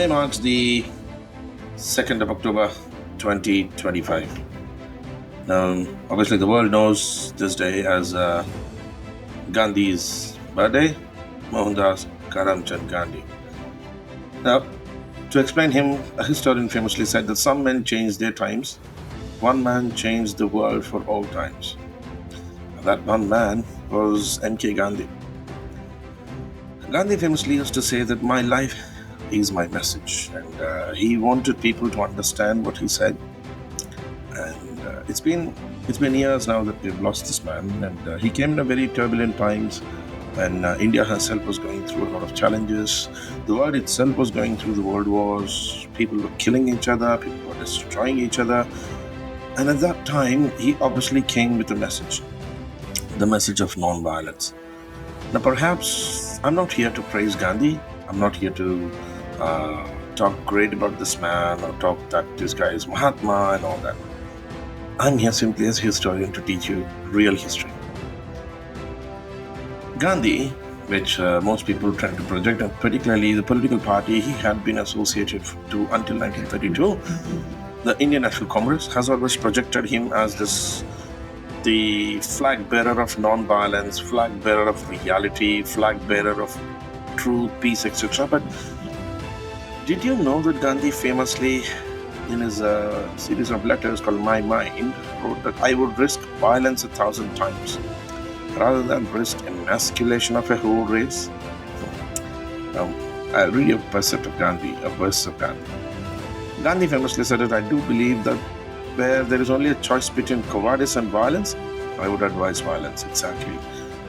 Today marks the 2nd of October 2025. Obviously, the world knows this day as Gandhi's birthday, Mohandas Karamchand Gandhi. Now, to explain him, a historian famously said that some men change their times, one man changed the world for all times. That one man was M.K. Gandhi. Gandhi famously used to say that my life is my message, and he wanted people to understand what he said. And it's been years now that we've lost this man, and he came in a very turbulent times when India herself was going through a lot of challenges. The world itself was going through the world wars. People were killing each other. People were destroying each other. And at that time, he obviously came with a message, the message of non-violence. Now, perhaps I'm not here to praise Gandhi. I'm not here to talk great about this man or talk that this guy is Mahatma and all that. I'm here simply as a historian to teach you real history. Gandhi, which most people tend to project, and particularly the political party he had been associated to until 1932, the Indian National Congress, has always projected him as the flag bearer of non-violence, flag bearer of reality, flag bearer of truth, peace, etc. But did you know that Gandhi famously, in his series of letters called My Mind, wrote that I would risk violence 1,000 times rather than risk emasculation of a whole race? I'll read you a verse of Gandhi. Gandhi famously said that I do believe that where there is only a choice between cowardice and violence, I would advise violence. Exactly.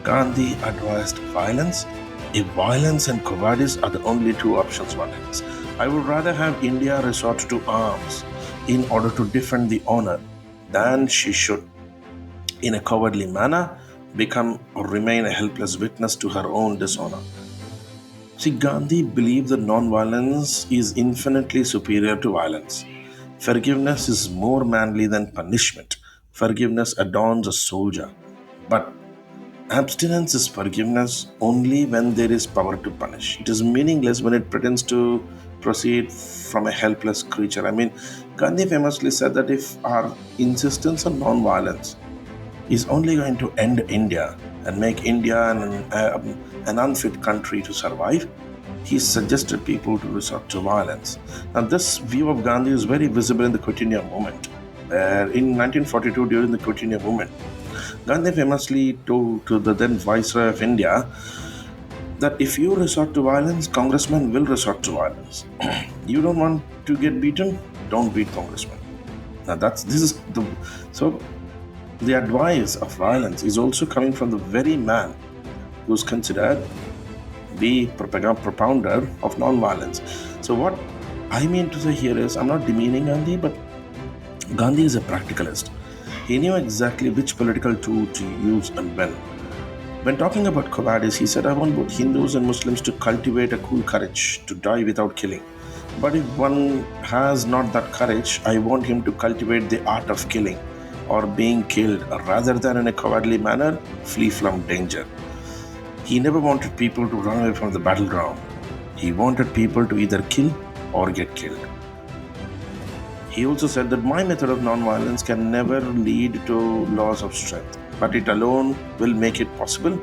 Gandhi advised violence. If violence and cowardice are the only two options one has, I would rather have India resort to arms in order to defend the honor than she should, in a cowardly manner, become or remain a helpless witness to her own dishonor. See, Gandhi believed that non-violence is infinitely superior to violence. Forgiveness is more manly than punishment. Forgiveness adorns a soldier. But abstinence is forgiveness only when there is power to punish. It is meaningless when it pretends to proceed from a helpless creature. Gandhi famously said that if our insistence on non-violence is only going to end India and make India an unfit country to survive, he suggested people to resort to violence. Now, this view of Gandhi is very visible in the Quit India movement, where in 1942, during the Quit India movement, Gandhi famously told to the then Viceroy of India that if you resort to violence, congressmen will resort to violence. You don't want to get beaten? Don't beat congressmen. Now, the advice of violence is also coming from the very man who's considered the propounder of non-violence. So what I mean to say here is, I'm not demeaning Gandhi, but Gandhi is a practicalist. He knew exactly which political tool to use and when. When talking about cowardice, he said, I want both Hindus and Muslims to cultivate a cool courage to die without killing. But if one has not that courage, I want him to cultivate the art of killing or being killed rather than in a cowardly manner flee from danger. He never wanted people to run away from the battleground. He wanted people to either kill or get killed. He also said that my method of non-violence can never lead to loss of strength, but it alone will make it possible,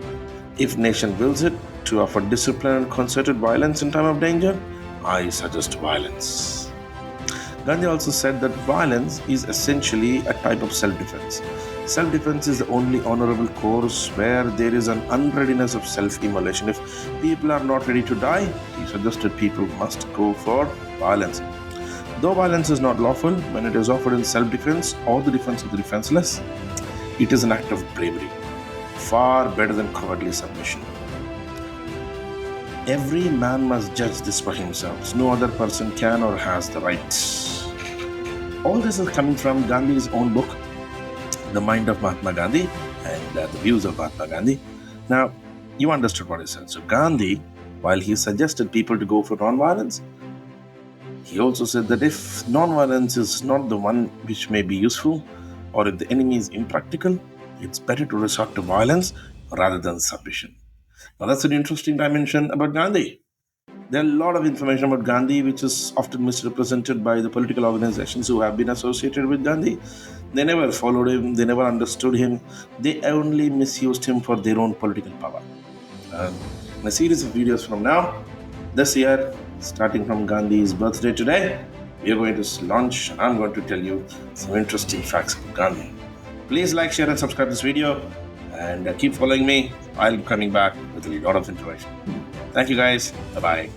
if nation wills it, to offer discipline and concerted violence in time of danger. I suggest violence. Gandhi also said that violence is essentially a type of self-defense. Self-defense is the only honorable course where there is an unreadiness of self-immolation. If people are not ready to die, he suggested people must go for violence. Though violence is not lawful when it is offered in self-defense or the defense of the defenseless, it is an act of bravery, far better than cowardly submission. Every man must judge this for himself. No other person can or has the right. All this is coming from Gandhi's own book, The Mind of Mahatma Gandhi, and the views of Mahatma Gandhi. Now, you understood what he said. So Gandhi, while he suggested people to go for non-violence, he also said that if non-violence is not the one which may be useful, or if the enemy is impractical, it's better to resort to violence rather than submission. Now, that's an interesting dimension about Gandhi. There are a lot of information about Gandhi which is often misrepresented by the political organizations who have been associated with Gandhi. They never followed him, they never understood him, they only misused him for their own political power. In a series of videos from now, this year, starting from Gandhi's birthday today, we are going to launch and I'm going to tell you some interesting facts about Gandhi. Please like, share, and subscribe this video and keep following me. I'll be coming back with a lot of information. Thank you guys. Bye bye.